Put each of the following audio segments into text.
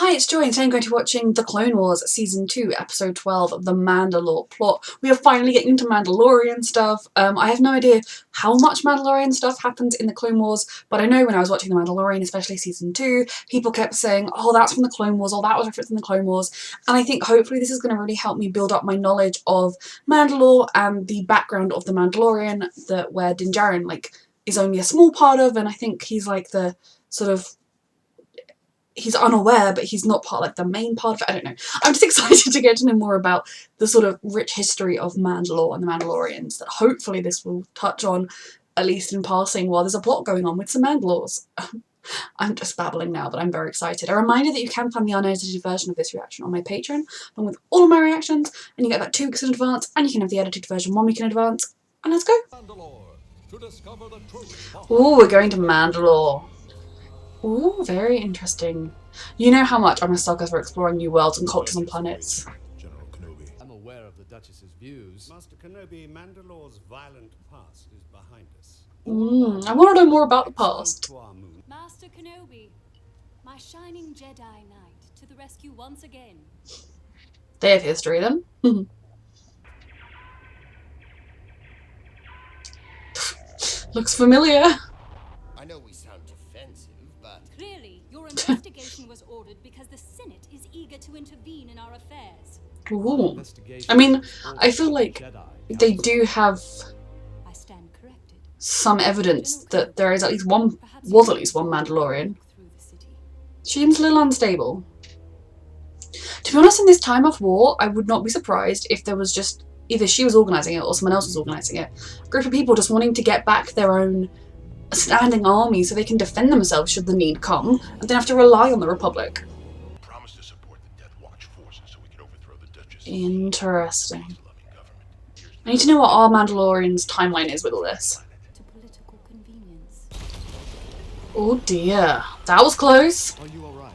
Hi, it's Joy, and today I'm going to be watching The Clone Wars Season 2, Episode 12 of the Mandalore plot. We are finally getting into Mandalorian stuff. I have no idea how much Mandalorian stuff happens in The Clone Wars, but I know when I was watching The Mandalorian, especially Season 2, people kept saying, oh, that's from The Clone Wars, oh, that was referenced in The Clone Wars, and I think hopefully this is going to really help me build up my knowledge of Mandalore and the background of the Mandalorian, where Din Djarin, is only a small part of, and I think he's the sort of he's unaware, but he's not part, the main part of it. I don't know. I'm just excited to get to know more about the sort of rich history of Mandalore and the Mandalorians that hopefully this will touch on, at least in passing, while there's a plot going on with some Mandalores. I'm just babbling now, but I'm very excited. A reminder that you can find the unedited version of this reaction on my Patreon, along with all of my reactions, and you get that 2 weeks in advance, and you can have the edited version 1 week in advance. And let's go! Ooh, we're going to Mandalore. Ooh, very interesting. You know how much I'm a sucker for exploring new worlds and cultures and planets. General Kenobi. I'm aware of the Duchess's views. Master Kenobi, Mandalore's violent past is behind us. I want to know more about the past. Master Kenobi, my shining Jedi Knight, to the rescue once again. They have history then. Looks familiar. I know we sound defensive, but Clearly, your investigation was ordered because the Senate is eager to intervene in our affairs. Ooh. I mean, I feel like they do have I stand corrected. some evidence that there is was at least one Mandalorian. She seems a little unstable. To be honest, in this time of war, I would not be surprised if there was just either she was organising it or someone else was organising it. A group of people just wanting to get back their own standing army so they can defend themselves should the need come, and then have to rely on the Republic. Promise to support the Death Watch forces so we can overthrow the Duchess. Interesting. I need to know what our Mandalorian's timeline is with all this. To political convenience. Oh dear, that was close. Are you alright?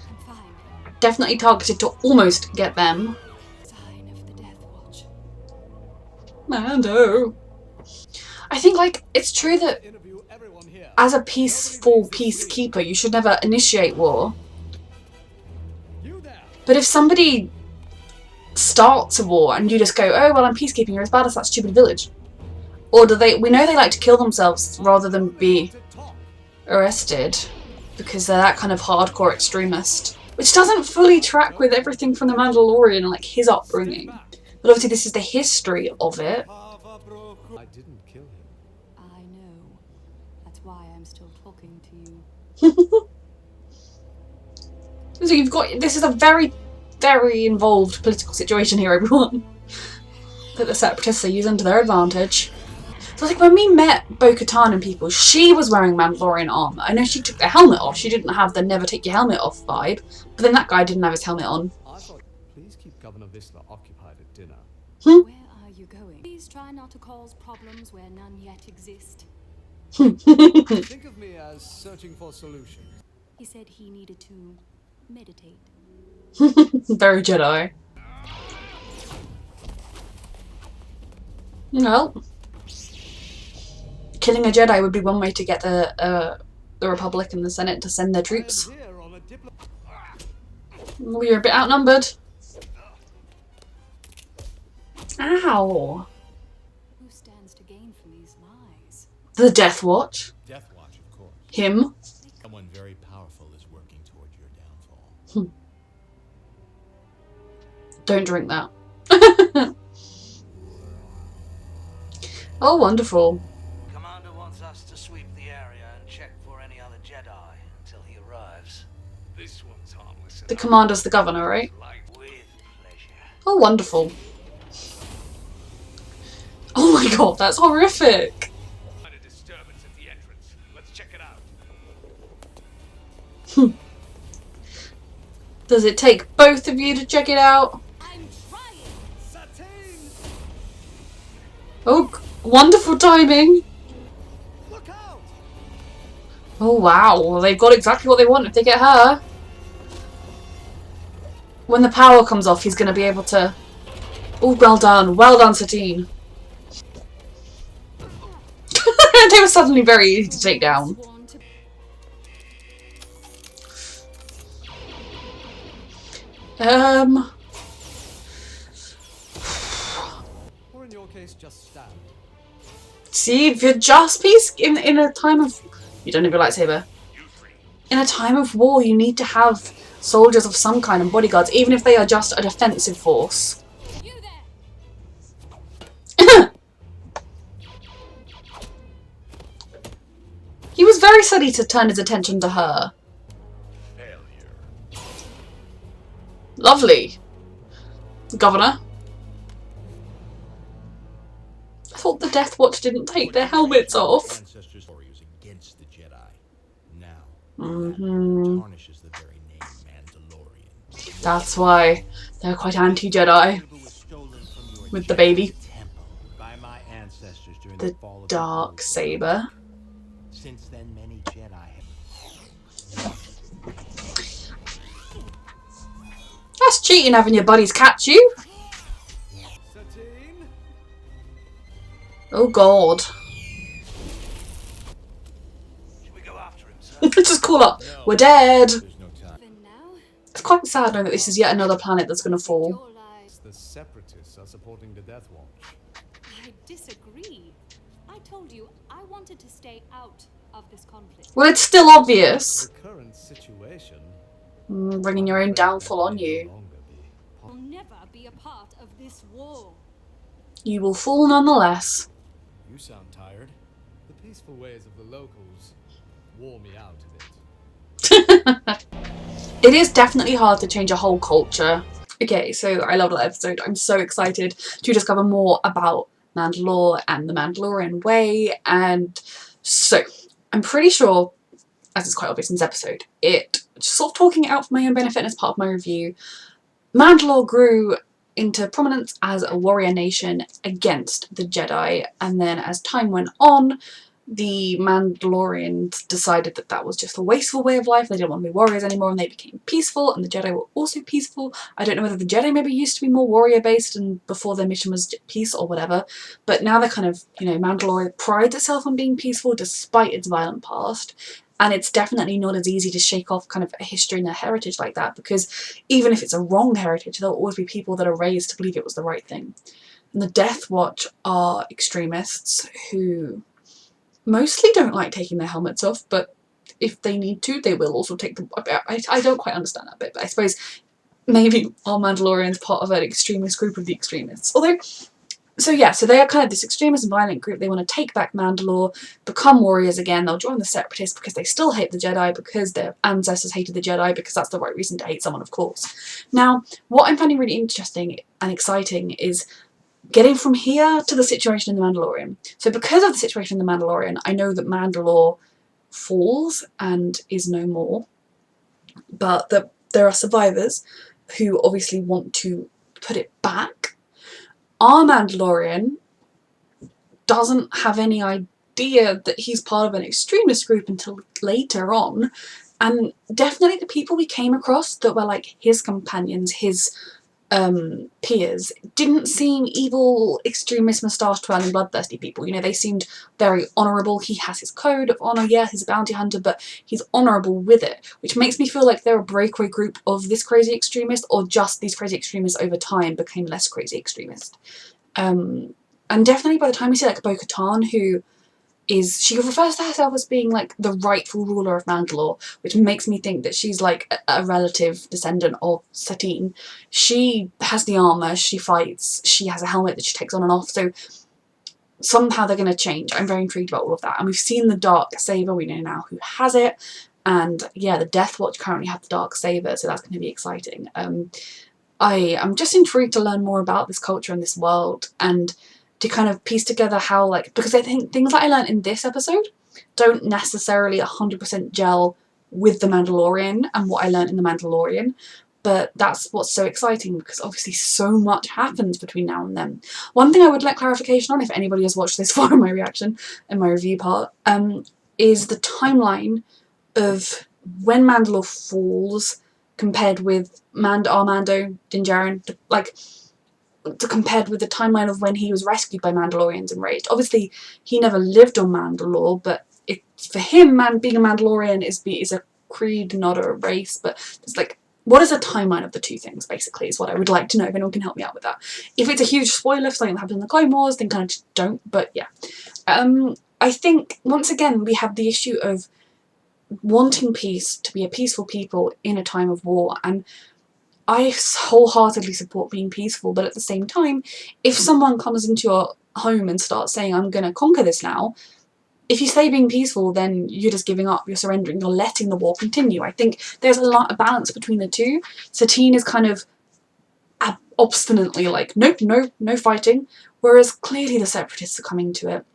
I'm fine. Definitely targeted to almost get them. Sign of the Death Watch. Mando. I think, it's true that as a peaceful peacekeeper, you should never initiate war. But if somebody starts a war and you just go, oh, well, I'm peacekeeping, you're as bad as that stupid village. Or we know they like to kill themselves rather than be arrested because they're that kind of hardcore extremist. Which doesn't fully track with everything from the Mandalorian and, his upbringing. But obviously this is the history of it. I didn't kill him. I know. That's why I'm still talking to you. So this is a very, very involved political situation here, everyone. That the Separatists are using to their advantage. So when we met Bo-Katan and people, she was wearing Mandalorian armor. I know she took the helmet off. She didn't have the never take your helmet off vibe. But then that guy didn't have his helmet on. I thought, please keep Governor Vissla occupied at dinner. Where are you going? Please try not to cause problems where none yet exist. Think of me as searching for solutions. He said he needed to meditate. Very Jedi. Well, killing a Jedi would be one way to get the Republic and the Senate to send their troops. We're a bit outnumbered. Ow! Who stands to gain from these lies? The Death Watch. Death Watch, of course. Him. Someone very powerful is working toward your downfall. Don't drink that. Oh, wonderful. Commander wants us to sweep the area and check for any other Jedi until he arrives. This one's harmless. The commander's the governor, right? With pleasure. Oh, wonderful. Oh my god, that's horrific. A disturbance at the entrance. Let's check it out. Does it take both of you to check it out? I'm trying! Oh, wonderful timing. Look out! Oh wow, well, they've got exactly what they want if they get her. When the power comes off, he's going to be able to... Oh, well done, Satine. They were suddenly very easy to take down. Or in your case, just stand. See, if you're just peace in a time of, you don't have a lightsaber. In a time of war, you need to have soldiers of some kind and bodyguards, even if they are just a defensive force. You there! He was very steady to turn his attention to her. Failure. Lovely. Governor. I thought the Death Watch didn't take their helmets off. Ancestors warriors against the Jedi. Now, Mm-hmm. that tarnishes the very name Mandalorian. That's why they're quite anti-Jedi with the baby. Temple by my ancestors during The fall of dark Old saber. World. Since then, many Jedi have. That's cheating having your buddies catch you. Satine? Oh god. Should we go after him, sir? Just call up. We're dead. There's no time. For now, It's quite sad knowing that this is yet another planet that's going to fall. your lives. The Separatists are supporting the Death Watch. I disagree. I told you I wanted to stay out of this conflict. Well, it's still obvious. The current situation. Bringing your own downfall on may no you. longer be. I'll never be a part of this war. You will fall nonetheless. You sound tired. The peaceful ways of the locals wore me out a bit. It is definitely hard to change a whole culture. Okay, so I love that episode. I'm so excited to discover more about Mandalore and the Mandalorian way. And so, I'm pretty sure, as it's quite obvious in this episode, just sort of talking it out for my own benefit and as part of my review, Mandalore grew into prominence as a warrior nation against the Jedi, and then as time went on, the Mandalorians decided that that was just a wasteful way of life. They didn't want to be warriors anymore, and they became peaceful, and the Jedi were also peaceful. I don't know whether the Jedi maybe used to be more warrior-based and before their mission was peace or whatever, but now they're kind of, you know, Mandalore prides itself on being peaceful despite its violent past. And it's definitely not as easy to shake off kind of a history and a heritage like that, because even if it's a wrong heritage, there'll always be people that are raised to believe it was the right thing. And the Death Watch are extremists who mostly don't like taking their helmets off, but if they need to, they will also take them. I don't quite understand that bit, but I suppose maybe our Mandalorians part of an extremist group of the extremists. Although, so they are kind of this extremist and violent group. They want to take back Mandalore, become warriors again. They'll join the Separatists because they still hate the Jedi, because their ancestors hated the Jedi, because that's the right reason to hate someone, of course. Now, what I'm finding really interesting and exciting is getting from here to the situation in The Mandalorian. So because of the situation in The Mandalorian, I know that Mandalore falls and is no more, but that there are survivors who obviously want to put it back. Our Mandalorian doesn't have any idea that he's part of an extremist group until later on, and definitely the people we came across that were like his companions, his peers, didn't seem evil, extremist, moustache-twirling, bloodthirsty people. You know, they seemed very honourable. He has his code of honour, yeah, he's a bounty hunter, but he's honourable with it, which makes me feel like they're a breakaway group of this crazy extremist, or just these crazy extremists over time became less crazy extremist. And definitely by the time we see like Bo-Katan, who is, she refers to herself as being like the rightful ruler of Mandalore, which makes me think that she's like a relative descendant of Satine. She has the armour, she fights, she has a helmet that she takes on and off, so somehow they're going to change. I'm very intrigued about all of that. And we've seen the dark saber, we know now who has it, and yeah, the Death Watch currently have the dark saber, so that's going to be exciting. I am just intrigued to learn more about this culture and this world, and to kind of piece together how, like, because I think things that I learned in this episode don't necessarily 100% gel with The Mandalorian and what I learned in The Mandalorian, but that's what's so exciting, because obviously so much happens between now and then. One thing I would like clarification on, if anybody has watched this far in my reaction, in my review part, is the timeline of when Mandalore falls compared with our Mando, Din Djarin, like, compared with the timeline of when he was rescued by Mandalorians and raised. Obviously, he never lived on Mandalore, but for him, being a Mandalorian is a creed, not a race. But it's like what is the timeline of the two things, basically, is what I would like to know, if anyone can help me out with that. If it's a huge spoiler for something that happened in the Clone Wars, then kind of just don't, but yeah. I think, once again, we have the issue of wanting peace, to be a peaceful people in a time of war, and I wholeheartedly support being peaceful, but at the same time, if someone comes into your home and starts saying, I'm going to conquer this now, if you say being peaceful, then you're just giving up, you're surrendering, you're letting the war continue. I think there's a balance between the two. Satine is kind of obstinately like, nope, no fighting, whereas clearly the Separatists are coming to it.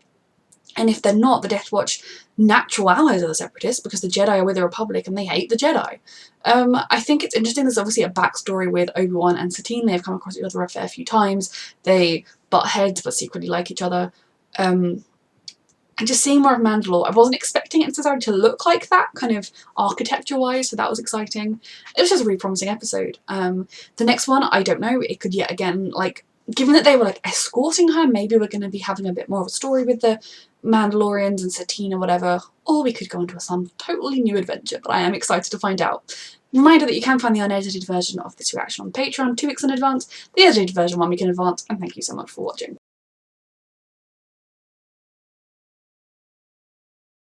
And if they're not, the Death Watch natural allies are the Separatists, because the Jedi are with the Republic and they hate the Jedi. I think it's interesting, there's obviously a backstory with Obi-Wan and Satine. They've come across each other a fair few times. They butt heads but secretly like each other. And just seeing more of Mandalore, I wasn't expecting it necessarily to look like that, kind of architecture-wise, so that was exciting. It was just a really promising episode. The next one, I don't know, it could yet again, like, given that they were, like, escorting her, maybe we're going to be having a bit more of a story with the Mandalorians and Satine or whatever, or we could go into some totally new adventure, but I am excited to find out. Reminder that you can find the unedited version of this reaction on Patreon 2 weeks in advance, the edited version 1 week in advance, and thank you so much for watching.